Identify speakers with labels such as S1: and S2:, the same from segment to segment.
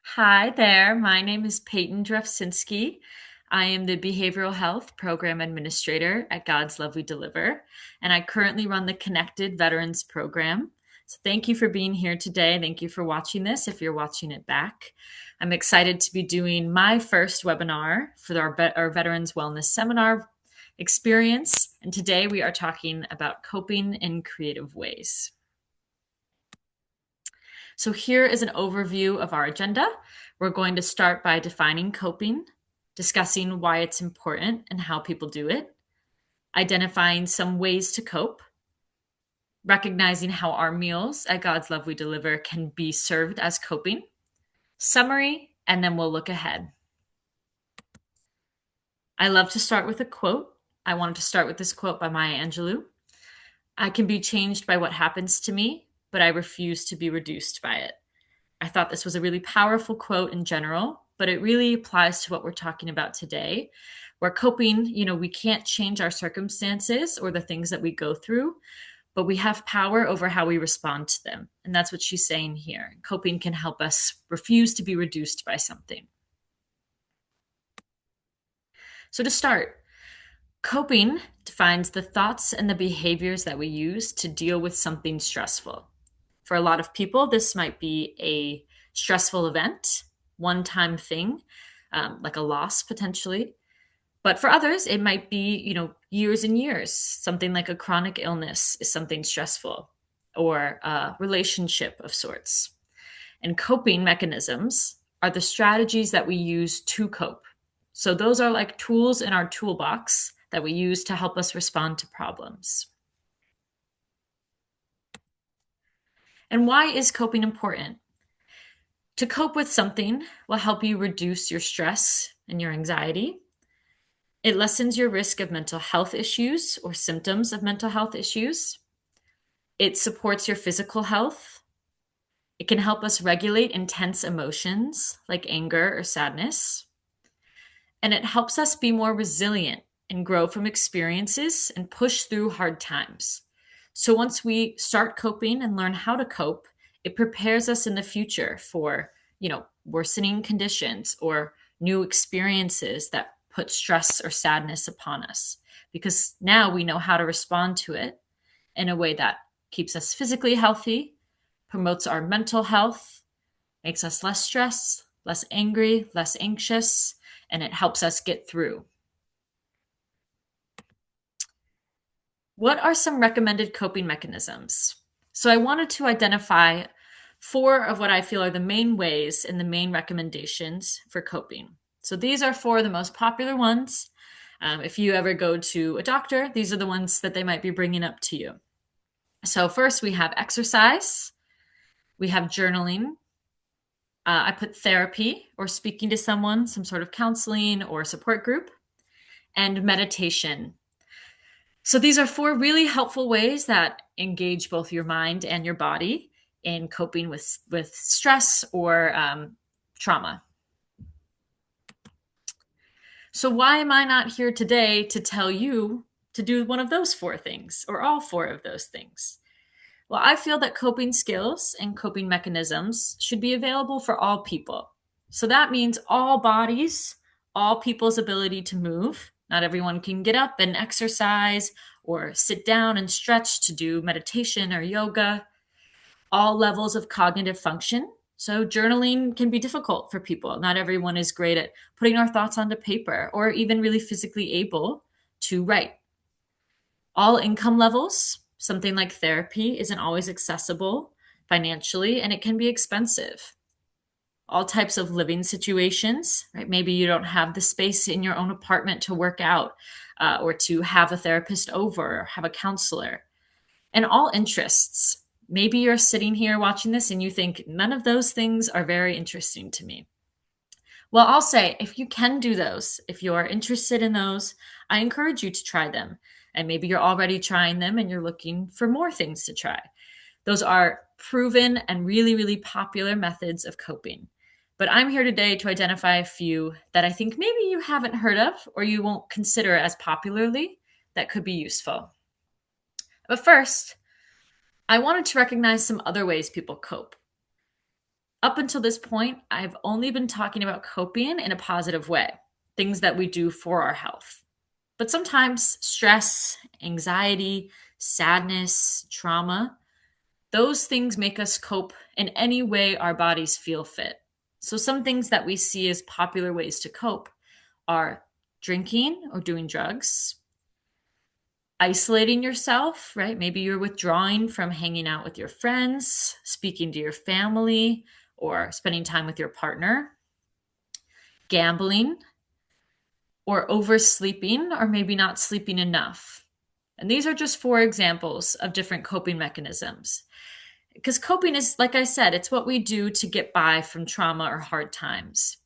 S1: Hi there. My name is Peyton Drefsinski. I am the Behavioral Health Program Administrator at God's Love We Deliver, and I currently run the Connected Veterans Program. So thank you for being here today. Thank you for watching this if you're watching it back. I'm excited to be doing my first webinar for our Veterans Wellness Seminar experience. And today we are talking about coping in creative ways. So here is an overview of our agenda. We're going to start by defining coping, discussing why it's important and how people do it, identifying some ways to cope, recognizing how our meals at God's Love We Deliver can be served as coping, summary, and then we'll look ahead. I love to start with a quote. I wanted to start with this quote by Maya Angelou. I can be changed by what happens to me, but I refuse to be reduced by it. I thought this was a really powerful quote in general, but it really applies to what we're talking about today. Where coping, we can't change our circumstances or the things that we go through, but we have power over how we respond to them. And that's what she's saying here. Coping can help us refuse to be reduced by something. So to start, coping defines the thoughts and the behaviors that we use to deal with something stressful. For a lot of people, this might be a stressful event, one-time thing, like a loss potentially. But for others, it might be, years and years. Something like a chronic illness is something stressful, or a relationship of sorts. And coping mechanisms are the strategies that we use to cope. So those are like tools in our toolbox that we use to help us respond to problems. And why is coping important? To cope with something will help you reduce your stress and your anxiety. It lessens your risk of mental health issues or symptoms of mental health issues. It supports your physical health. It can help us regulate intense emotions like anger or sadness. And it helps us be more resilient and grow from experiences and push through hard times. So once we start coping and learn how to cope, it prepares us in the future for, worsening conditions or new experiences that put stress or sadness upon us. Because now we know how to respond to it in a way that keeps us physically healthy, promotes our mental health, makes us less stressed, less angry, less anxious, and it helps us get through. What are some recommended coping mechanisms? So I wanted to identify 4 of what I feel are the main ways and the main recommendations for coping. So these are 4 of the most popular ones. If you ever go to a doctor, these are the ones that they might be bringing up to you. So first we have exercise, we have journaling. I put therapy or speaking to someone, some sort of counseling or support group, and meditation. So these are 4 really helpful ways that engage both your mind and your body in coping with stress or trauma. So why am I not here today to tell you to do one of those 4 things or all 4 of those things? Well, I feel that coping skills and coping mechanisms should be available for all people. So that means all bodies, all people's ability to move. Not everyone can get up and exercise or sit down and stretch to do meditation or yoga. All levels of cognitive function. So journaling can be difficult for people. Not everyone is great at putting our thoughts onto paper or even really physically able to write. All income levels. Something like therapy isn't always accessible financially, and it can be expensive. All types of living situations, right? Maybe you don't have the space in your own apartment to work out or to have a therapist over or have a counselor. And all interests. Maybe you're sitting here watching this and you think none of those things are very interesting to me. Well, I'll say if you can do those, if you're interested in those, I encourage you to try them. And maybe you're already trying them and you're looking for more things to try. Those are proven and really, really popular methods of coping. But I'm here today to identify a few that I think maybe you haven't heard of or you won't consider as popularly that could be useful. But first, I wanted to recognize some other ways people cope. Up until this point, I've only been talking about coping in a positive way, things that we do for our health. But sometimes stress, anxiety, sadness, trauma, those things make us cope in any way our bodies feel fit. So, some things that we see as popular ways to cope are drinking or doing drugs, isolating yourself, right? Maybe you're withdrawing from hanging out with your friends, speaking to your family, or spending time with your partner, gambling, or oversleeping, or maybe not sleeping enough. And these are just 4 examples of different coping mechanisms. Because coping is, like I said, it's what we do to get by from trauma or hard times.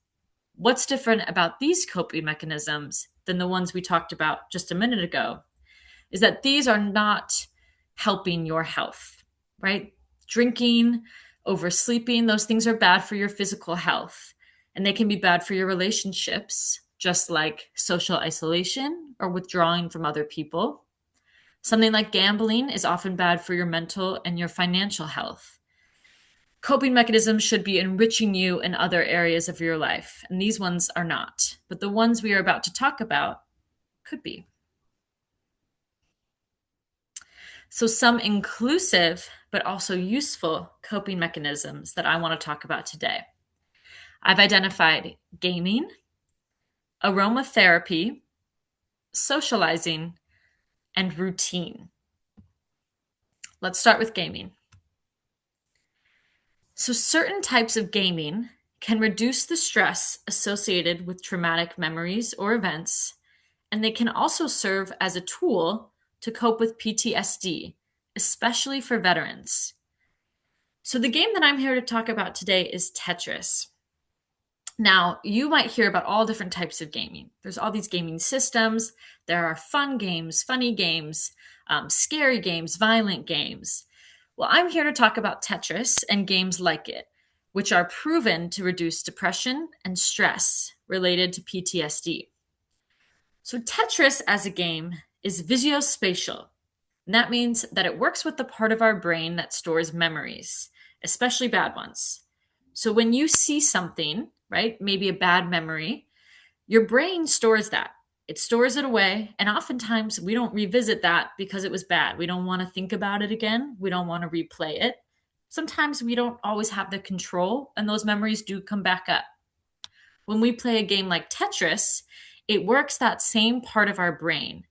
S1: What's different about these coping mechanisms than the ones we talked about just a minute ago is that these are not helping your health, right? Drinking, oversleeping, those things are bad for your physical health, and they can be bad for your relationships, just like social isolation or withdrawing from other people. Something like gambling is often bad for your mental and your financial health. Coping mechanisms should be enriching you in other areas of your life, and these ones are not. But the ones we are about to talk about could be. So, some inclusive but also useful coping mechanisms that I want to talk about today. I've identified gaming, aromatherapy, socializing, and routine. Let's start with gaming. So, certain types of gaming can reduce the stress associated with traumatic memories or events, and they can also serve as a tool to cope with PTSD, especially for veterans. So, the game that I'm here to talk about today is Tetris. Now, you might hear about all different types of gaming. There's all these gaming systems. There are fun games, funny games, scary games, violent games. Well, I'm here to talk about Tetris and games like it, which are proven to reduce depression and stress related to PTSD. So, Tetris as a game is visuospatial. And that means that it works with the part of our brain that stores memories, especially bad ones. So, when you see something, right, maybe a bad memory, your brain stores that. It stores it away, and oftentimes we don't revisit that because it was bad. We don't want to think about it again. We don't want to replay it. Sometimes we don't always have the control, and those memories do come back up. When we play a game like Tetris, it works that same part of our brain.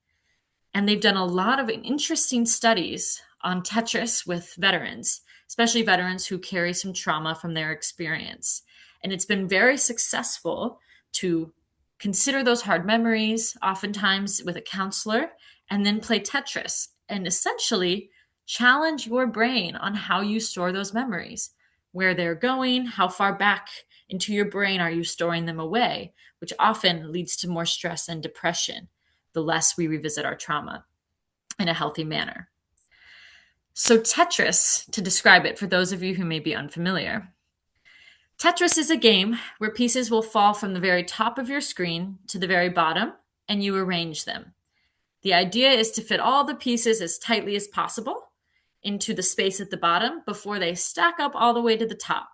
S1: And they've done a lot of interesting studies on Tetris with veterans, especially veterans who carry some trauma from their experience. And it's been very successful to consider those hard memories, oftentimes with a counselor, and then play Tetris and essentially challenge your brain on how you store those memories, where they're going, how far back into your brain are you storing them away, which often leads to more stress and depression the less we revisit our trauma in a healthy manner. So Tetris, to describe it for those of you who may be unfamiliar, Tetris is a game where pieces will fall from the very top of your screen to the very bottom, and you arrange them. The idea is to fit all the pieces as tightly as possible into the space at the bottom before they stack up all the way to the top.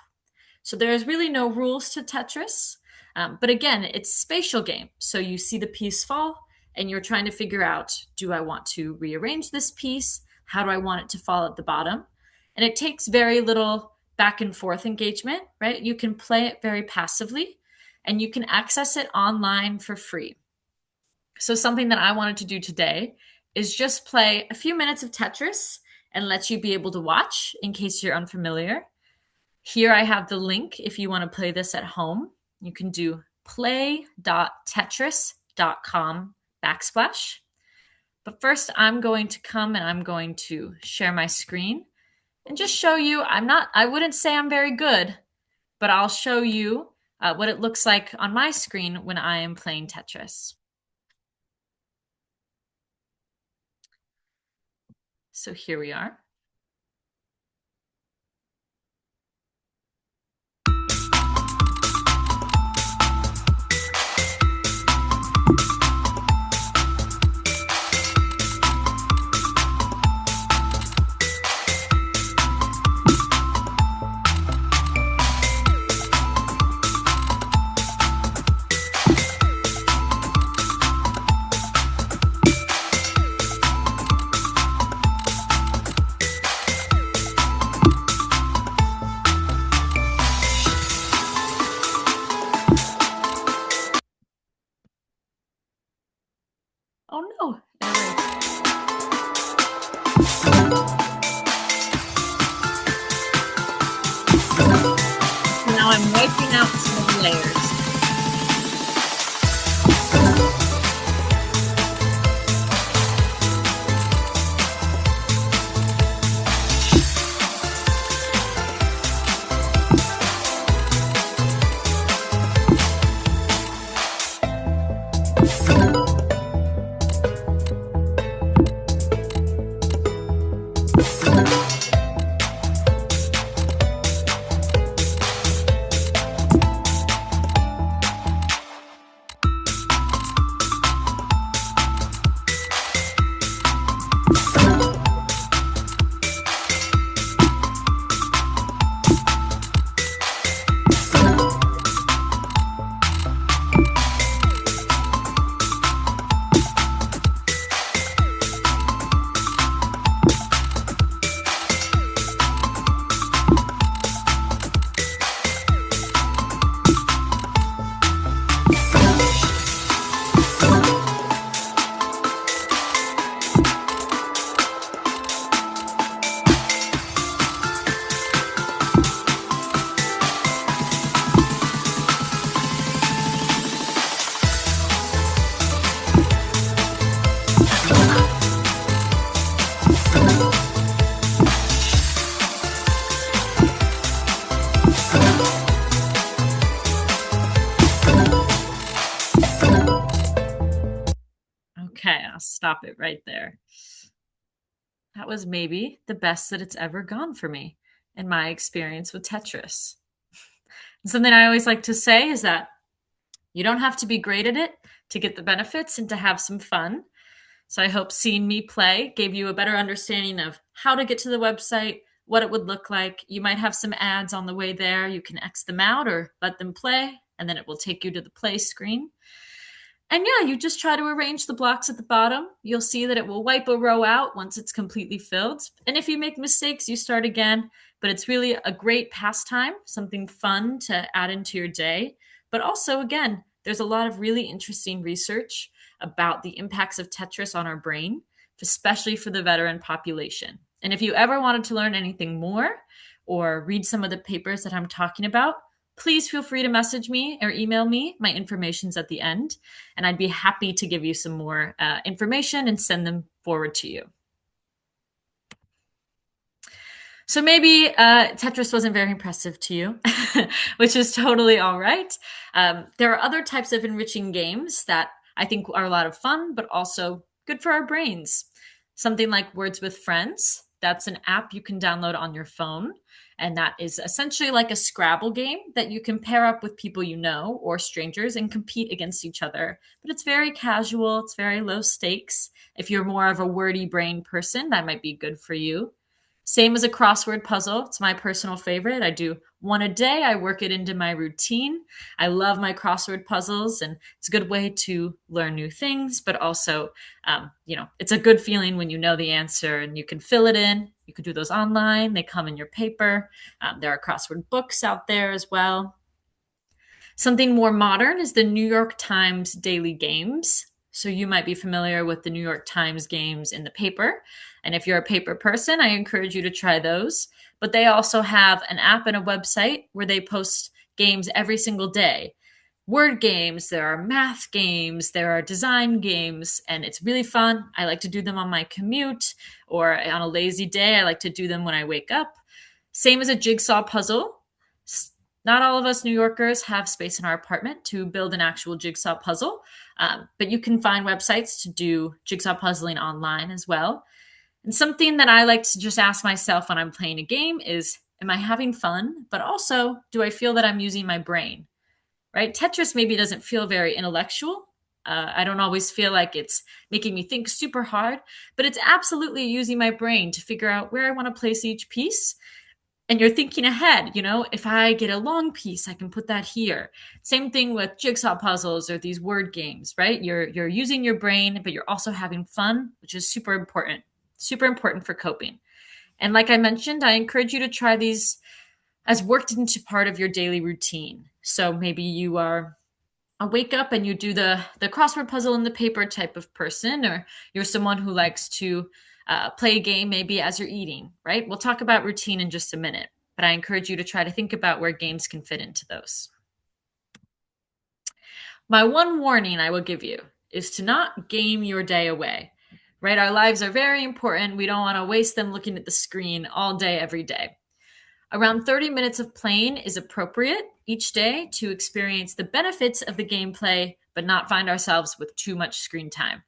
S1: So there's really no rules to Tetris, but again, it's a spatial game. So you see the piece fall, and you're trying to figure out, do I want to rearrange this piece? How do I want it to fall at the bottom? And it takes very little back and forth engagement, right? You can play it very passively, and you can access it online for free. So something that I wanted to do today is just play a few minutes of Tetris and let you be able to watch in case you're unfamiliar. Here I have the link if you want to play this at home. You can do play.tetris.com/. But first I'm going to come and I'm going to share my screen and just show you, I wouldn't say I'm very good, but I'll show you what it looks like on my screen when I am playing Tetris. So here we are. So now I'm wiping out some of the layers. Okay, I'll stop it right there. That was maybe the best that it's ever gone for me in my experience with Tetris. Something I always like to say is that you don't have to be great at it to get the benefits and to have some fun. So I hope seeing me play gave you a better understanding of how to get to the website, what it would look like. You might have some ads on the way there. You can X them out or let them play, and then it will take you to the play screen. And yeah, you just try to arrange the blocks at the bottom. You'll see that it will wipe a row out once it's completely filled. And if you make mistakes, you start again. But it's really a great pastime, something fun to add into your day. But also, again, there's a lot of really interesting research about the impacts of Tetris on our brain, especially for the veteran population. And if you ever wanted to learn anything more or read some of the papers that I'm talking about, please feel free to message me or email me. My information's at the end, and I'd be happy to give you some more information and send them forward to you. So maybe Tetris wasn't very impressive to you, which is totally all right. There are other types of enriching games that I think are a lot of fun, but also good for our brains. Something like Words with Friends. That's an app you can download on your phone. And that is essentially like a Scrabble game that you can pair up with people you know or strangers and compete against each other. But it's very casual, it's very low stakes. If you're more of a wordy brain person, that might be good for you. Same as a crossword puzzle. It's my personal favorite. I do one a day. I work it into my routine. I love my crossword puzzles, and it's a good way to learn new things, but also, it's a good feeling when you know the answer and you can fill it in. You can do those online. They come in your paper. There are crossword books out there as well. Something more modern is the New York Times Daily Games. So you might be familiar with the New York Times games in the paper. And if you're a paper person, I encourage you to try those. But they also have an app and a website where they post games every single day. Word games, there are math games, there are design games, and it's really fun. I like to do them on my commute or on a lazy day. I like to do them when I wake up. Same as a jigsaw puzzle. Not all of us New Yorkers have space in our apartment to build an actual jigsaw puzzle, but you can find websites to do jigsaw puzzling online as well. And something that I like to just ask myself when I'm playing a game is, am I having fun? But also, do I feel that I'm using my brain? Right? Tetris maybe doesn't feel very intellectual. I don't always feel like it's making me think super hard, but it's absolutely using my brain to figure out where I want to place each piece. And you're thinking ahead, if I get a long piece, I can put that here. Same thing with jigsaw puzzles or these word games, right? You're using your brain, but you're also having fun, which is super important for coping. And like I mentioned, I encourage you to try these as worked into part of your daily routine. So maybe you are a wake up and you do the crossword puzzle in the paper type of person, or you're someone who likes to play a game maybe as you're eating, right? We'll talk about routine in just a minute. but I encourage you to try to think about where games can fit into those. My one warning I will give you is to not game your day away, right? Our lives are very important. We don't want to waste them looking at the screen all day, every day. Around 30 minutes of playing is appropriate each day to experience the benefits of the gameplay, but not find ourselves with too much screen time.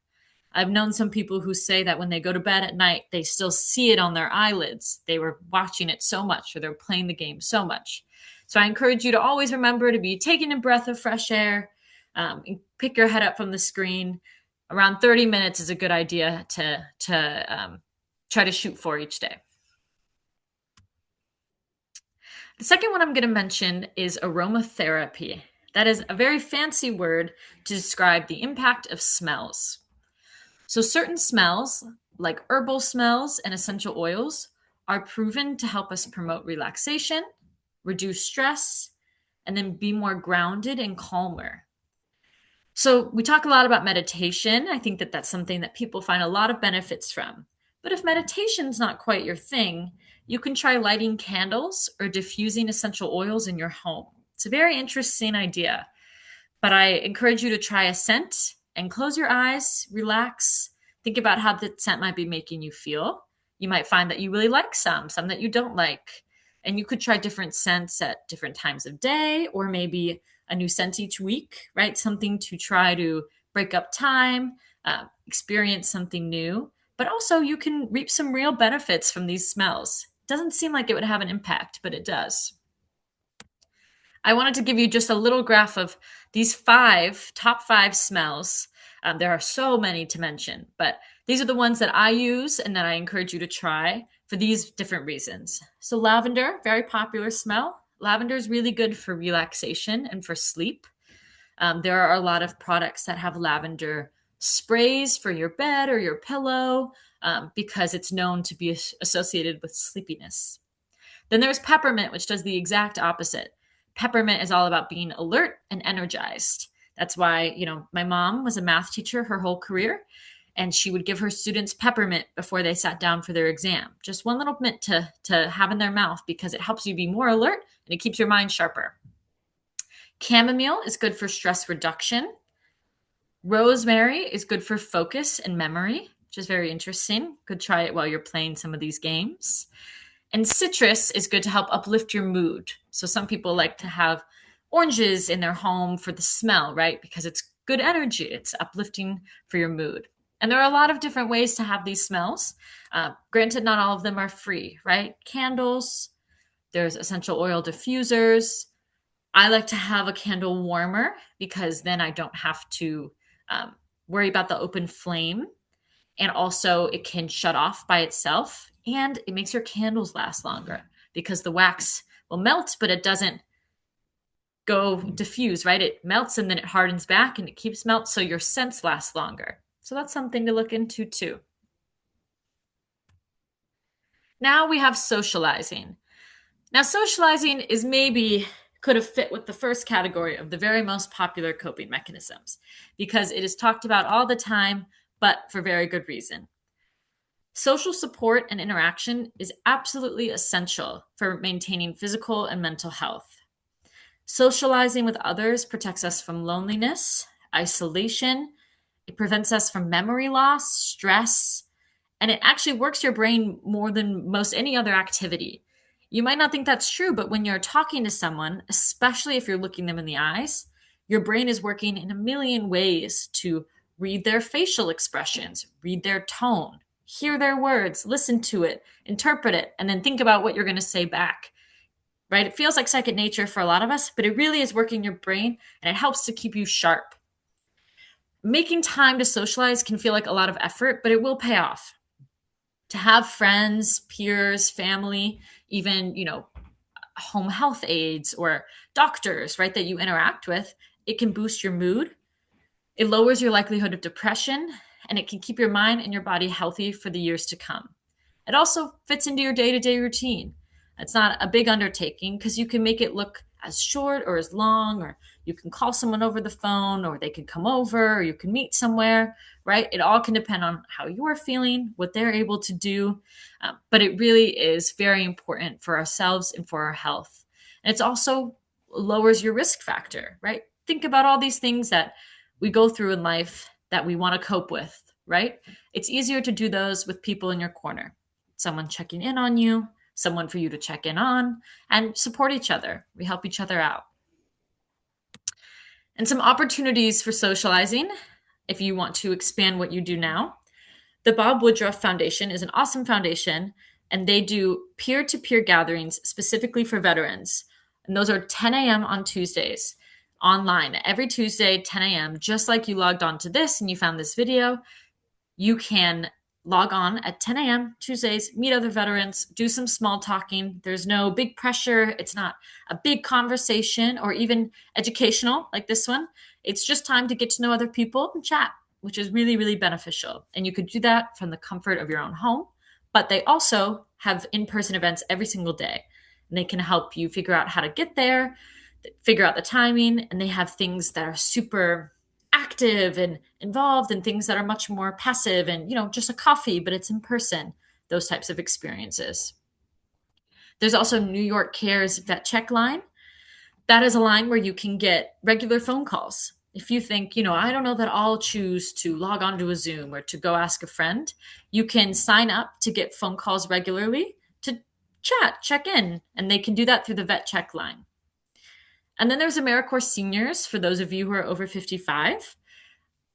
S1: I've known some people who say that when they go to bed at night, they still see it on their eyelids. They were watching it so much or they're playing the game so much. So I encourage you to always remember to be taking a breath of fresh air, pick your head up from the screen. Around 30 minutes is a good idea to try to shoot for each day. The second one I'm going to mention is aromatherapy. That is a very fancy word to describe the impact of smells. So certain smells, like herbal smells and essential oils, are proven to help us promote relaxation, reduce stress, and then be more grounded and calmer. So we talk a lot about meditation. I think that that's something that people find a lot of benefits from. But if meditation's not quite your thing, you can try lighting candles or diffusing essential oils in your home. It's a very interesting idea, but I encourage you to try a scent and close your eyes, relax, think about how the scent might be making you feel. You might find that you really like some that you don't like. And you could try different scents at different times of day, or maybe a new scent each week, right? Something to try to break up time, experience something new. But also, you can reap some real benefits from these smells. It doesn't seem like it would have an impact, but it does. I wanted to give you just a little graph of these top five smells. There are so many to mention, but these are the ones that I use and that I encourage you to try for these different reasons. So lavender, very popular smell. Lavender is really good for relaxation and for sleep. There are a lot of products that have lavender sprays for your bed or your pillow because it's known to be associated with sleepiness. Then there's peppermint, which does the exact opposite. Peppermint is all about being alert and energized. That's why, my mom was a math teacher her whole career, and she would give her students peppermint before they sat down for their exam. Just one little mint to have in their mouth because it helps you be more alert and it keeps your mind sharper. Chamomile is good for stress reduction. Rosemary is good for focus and memory, which is very interesting. Could try it while you're playing some of these games. And citrus is good to help uplift your mood. So some people like to have oranges in their home for the smell, right? Because it's good energy. It's uplifting for your mood. And there are a lot of different ways to have these smells. Granted, not all of them are free, right? Candles, there's essential oil diffusers. I like to have a candle warmer because then I don't have to worry about the open flame. And also it can shut off by itself, and it makes your candles last longer because the wax will melt, but it doesn't go diffuse, right? It melts and then it hardens back and it keeps melt, so your scents last longer. So that's something to look into too. Now we have socializing. Now socializing is maybe could have fit with the first category of the very most popular coping mechanisms because it is talked about all the time, but for very good reason. Social support and interaction is absolutely essential for maintaining physical and mental health. Socializing with others protects us from loneliness, isolation. It prevents us from memory loss, stress, and it actually works your brain more than most any other activity. You might not think that's true, but when you're talking to someone, especially if you're looking them in the eyes, your brain is working in a million ways to read their facial expressions, read their tone, hear their words, listen to it, interpret it, and then think about what you're going to say back. Right? It feels like second nature for a lot of us, but it really is working your brain and it helps to keep you sharp. Making time to socialize can feel like a lot of effort, but it will pay off. To have friends, peers, family, even, home health aides or doctors, right, that you interact with, it can boost your mood. It lowers your likelihood of depression, and it can keep your mind and your body healthy for the years to come. It also fits into your day-to-day routine. It's not a big undertaking because you can make it look as short or as long or You can call someone over the phone, or they can come over, or you can meet somewhere, right? It all can depend on how you're feeling, what they're able to do. But it really is very important for ourselves and for our health. And it's also lowers your risk factor, right? Think about all these things that we go through in life that we want to cope with, right? It's easier to do those with people in your corner, someone checking in on you, someone for you to check in on, and support each other. We help each other out. And some opportunities for socializing if you want to expand what you do now. The Bob Woodruff Foundation is an awesome foundation, and they do peer to peer gatherings specifically for veterans. And those are 10 a.m. on Tuesdays online. Every Tuesday, 10 a.m., just like you logged on to this and you found this video, you can log on at 10 a.m. Tuesdays, meet other veterans, do some small talking. There's no big pressure. It's not a big conversation or even educational like this one. It's just time to get to know other people and chat, which is really, really beneficial. And you could do that from the comfort of your own home. But they also have in-person events every single day. And they can help you figure out how to get there, figure out the timing, and they have things that are super active and involved and things that are much more passive and, just a coffee, but it's in person, those types of experiences. There's also New York Cares Vet Check line. That is a line where you can get regular phone calls. If you think, I don't know that I'll choose to log on to a Zoom or to go ask a friend, you can sign up to get phone calls regularly to check in, and they can do that through the Vet Check line. And then there's AmeriCorps Seniors, for those of you who are over 55.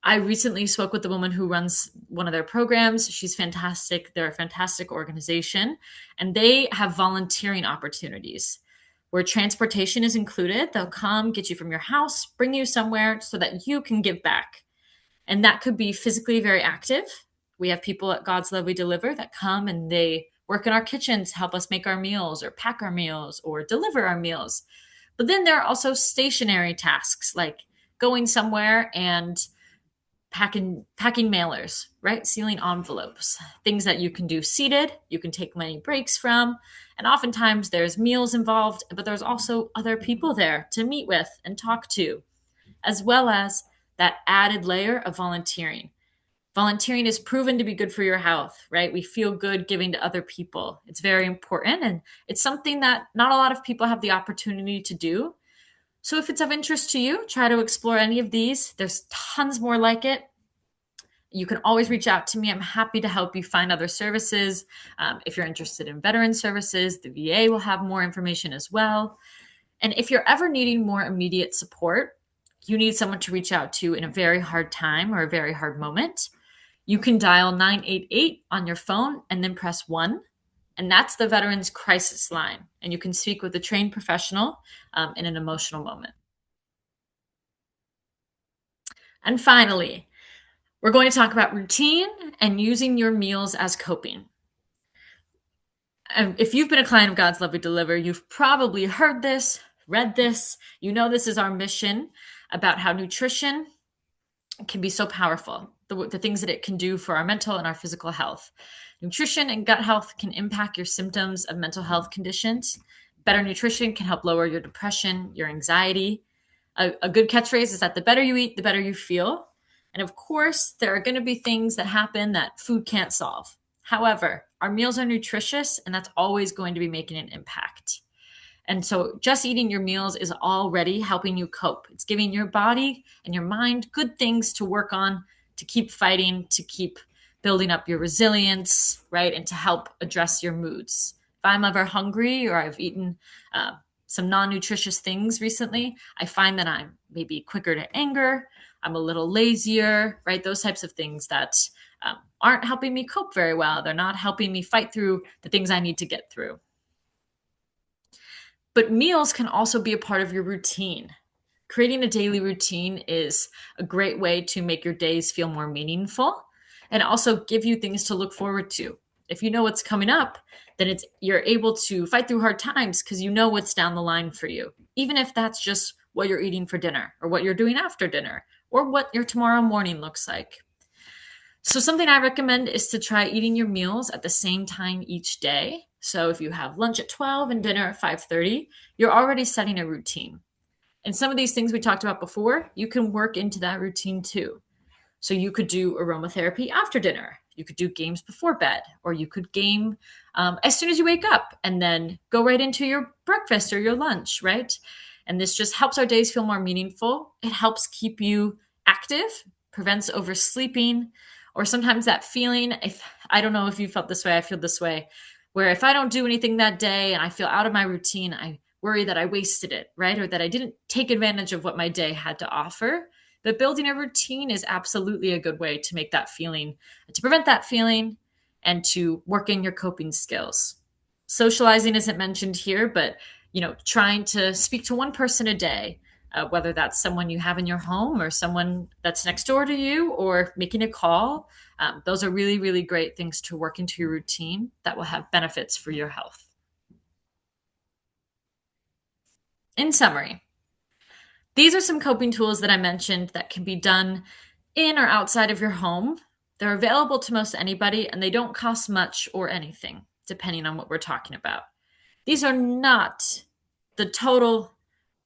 S1: I recently spoke with the woman who runs one of their programs. She's fantastic. They're a fantastic organization, and they have volunteering opportunities where transportation is included. They'll come get you from your house, bring you somewhere so that you can give back. And that could be physically very active. We have people at God's Love We Deliver that come and they work in our kitchens, help us make our meals or pack our meals or deliver our meals. But then there are also stationary tasks like going somewhere and packing mailers, right? Sealing envelopes, things that you can do seated, you can take many breaks from. And oftentimes there's meals involved, but there's also other people there to meet with and talk to, as well as that added layer of volunteering. Volunteering is proven to be good for your health, right? We feel good giving to other people. It's very important, and it's something that not a lot of people have the opportunity to do. So if it's of interest to you, try to explore any of these. There's tons more like it. You can always reach out to me. I'm happy to help you find other services. If you're interested in veteran services, the VA will have more information as well. And if you're ever needing more immediate support, you need someone to reach out to in a very hard time or a very hard moment, you can dial 988 on your phone and then press 1. And that's the Veterans Crisis Line. And you can speak with a trained professional in an emotional moment. And finally, we're going to talk about routine and using your meals as coping. If you've been a client of God's Love We Deliver, you've probably heard this, read this. You know this is our mission about how nutrition can be so powerful, the things that it can do for our mental and our physical health. Nutrition and gut health can impact your symptoms of mental health conditions. Better nutrition can help lower your depression, your anxiety. A good catchphrase is that the better you eat, the better you feel. And of course, there are going to be things that happen that food can't solve. However, our meals are nutritious, and that's always going to be making an impact. And so just eating your meals is already helping you cope. It's giving your body and your mind good things to work on, to keep fighting, to keep building up your resilience, right? And to help address your moods. If I'm ever hungry or I've eaten some non-nutritious things recently, I find that I'm maybe quicker to anger. I'm a little lazier, right? Those types of things that aren't helping me cope very well. They're not helping me fight through the things I need to get through. But meals can also be a part of your routine. Creating a daily routine is a great way to make your days feel more meaningful and also give you things to look forward to. If you know what's coming up, then you're able to fight through hard times because you know what's down the line for you, even if that's just what you're eating for dinner or what you're doing after dinner or what your tomorrow morning looks like. So something I recommend is to try eating your meals at the same time each day. So if you have lunch at 12 and dinner at 5:30, you're already setting a routine. And some of these things we talked about before, you can work into that routine too. So you could do aromatherapy after dinner. You could do games before bed, or you could game as soon as you wake up and then go right into your breakfast or your lunch, right? And this just helps our days feel more meaningful. It helps keep you active, prevents oversleeping, or sometimes that feeling. If I don't know if you felt this way, I feel this way, where if I don't do anything that day and I feel out of my routine, I worry that I wasted it, right? Or that I didn't take advantage of what my day had to offer. But building a routine is absolutely a good way to make that feeling, to prevent that feeling, and to work in your coping skills. Socializing isn't mentioned here, but trying to speak to one person a day, whether that's someone you have in your home or someone that's next door to you, or making a call. Those are really, really great things to work into your routine that will have benefits for your health. In summary, these are some coping tools that I mentioned that can be done in or outside of your home. They're available to most anybody, and they don't cost much or anything, depending on what we're talking about. These are not the total,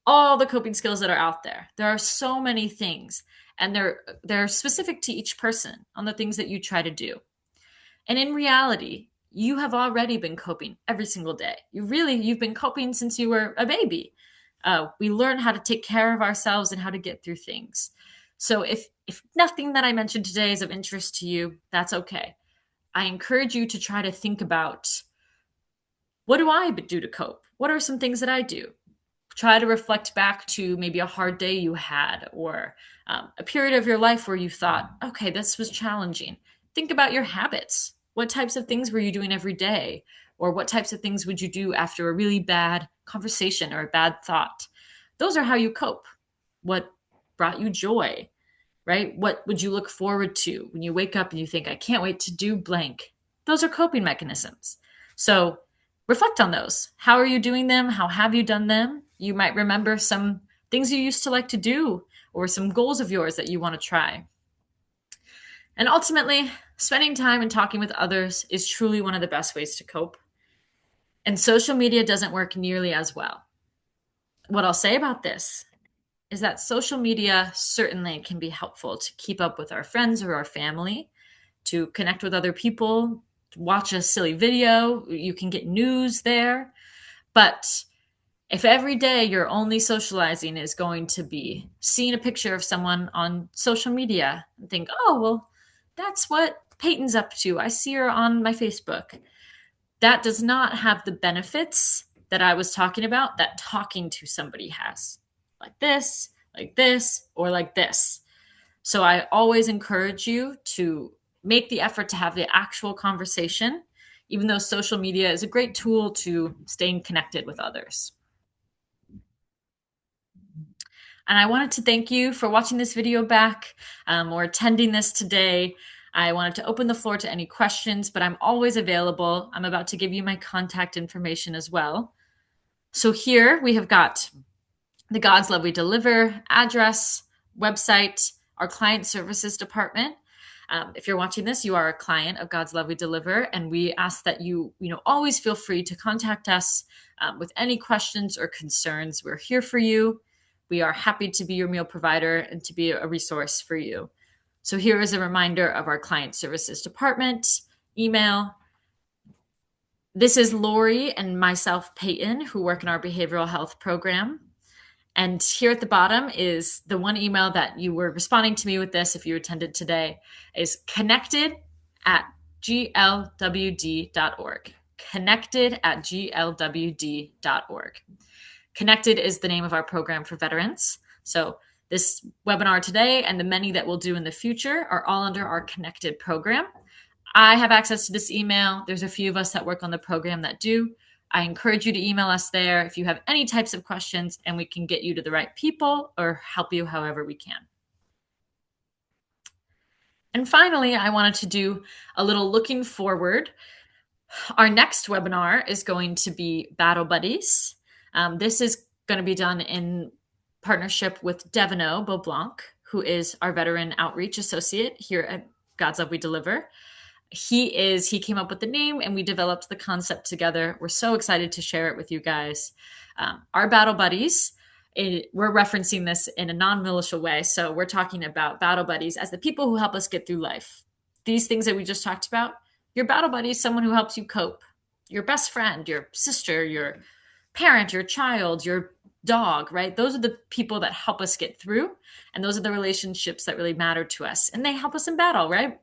S1: all the coping skills that are out there. There are so many things, and they're specific to each person on the things that you try to do. And in reality, you have already been coping every single day. You've been coping since you were a baby. We learn how to take care of ourselves and how to get through things. So if nothing that I mentioned today is of interest to you, that's okay. I encourage you to try to think about, what do I do to cope? What are some things that I do? Try to reflect back to maybe a hard day you had, or a period of your life where you thought, okay, this was challenging. Think about your habits. What types of things were you doing every day? Or what types of things would you do after a really bad conversation or a bad thought? Those are how you cope. What brought you joy, right? What would you look forward to when you wake up and you think, I can't wait to do blank? Those are coping mechanisms. So reflect on those. How are you doing them? How have you done them? You might remember some things you used to like to do, or some goals of yours that you want to try. And ultimately, spending time and talking with others is truly one of the best ways to cope. And social media doesn't work nearly as well. What I'll say about this is that social media certainly can be helpful to keep up with our friends or our family, to connect with other people, to watch a silly video. You can get news there. But if every day your only socializing is going to be seeing a picture of someone on social media and think, oh, well, that's what Peyton's up to, I see her on my Facebook, that does not have the benefits that I was talking about that talking to somebody has. Like this, or like this. So I always encourage you to make the effort to have the actual conversation, even though social media is a great tool to staying connected with others. And I wanted to thank you for watching this video back, or attending this today. I wanted to open the floor to any questions, but I'm always available. I'm about to give you my contact information as well. So here we have got the God's Love We Deliver address, website, our client services department. If you're watching this, you are a client of God's Love We Deliver, and we ask that you always feel free to contact us with any questions or concerns. We're here for you. We are happy to be your meal provider and to be a resource for you. So here is a reminder of our client services department email. This is Lori and myself, Peyton, who work in our behavioral health program. And here at the bottom is the one email that you were responding to me with this, if you attended today, is connected@glwd.org. Connected@glwd.org. Connected is the name of our program for veterans. So this webinar today and the many that we'll do in the future are all under our Connected program. I have access to this email. There's a few of us that work on the program that do. I encourage you to email us there if you have any types of questions, and we can get you to the right people or help you however we can. And finally, I wanted to do a little looking forward. Our next webinar is going to be Battle Buddies. This is going to be done in partnership with Devino Beaublanc, who is our veteran outreach associate here at God's Love We Deliver. He came up with the name, and we developed the concept together. We're so excited to share it with you guys. Our Battle Buddies we're referencing this in a non-militia way. So we're talking about battle buddies as the people who help us get through life. These things that we just talked about, your battle buddy is someone who helps you cope. Your best friend, your sister, your parent, your child, your dog, right? Those are the people that help us get through. And those are the relationships that really matter to us. And they help us in battle, right?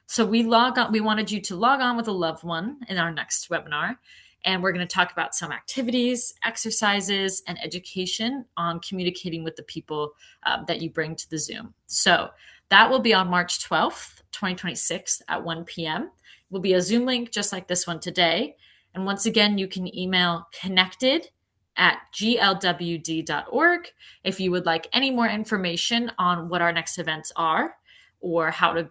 S1: So we wanted you to log on with a loved one in our next webinar. And we're going to talk about some activities, exercises, and education on communicating with the people that you bring to the Zoom. So that will be on March 12th, 2026 at 1 p.m. It will be a Zoom link just like this one today. And once again, you can email connected@glwd.org if you would like any more information on what our next events are or how to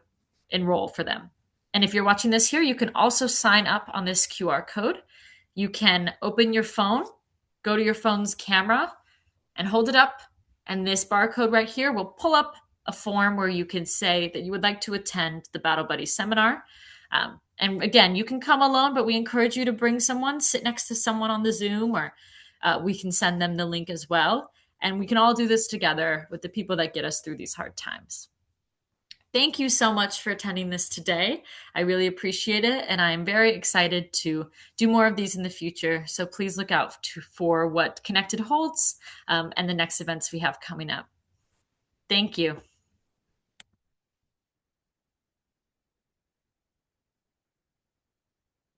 S1: enroll for them. And if you're watching this here, you can also sign up on this QR code. You can open your phone, go to your phone's camera, and hold it up. And this barcode right here will pull up a form where you can say that you would like to attend the Battle Buddy seminar. And again, you can come alone, but we encourage you to bring someone, sit next to someone on the Zoom, or we can send them the link as well. And we can all do this together with the people that get us through these hard times. Thank you so much for attending this today. I really appreciate it, and I'm very excited to do more of these in the future. So please look out for what Connected holds and the next events we have coming up. Thank you.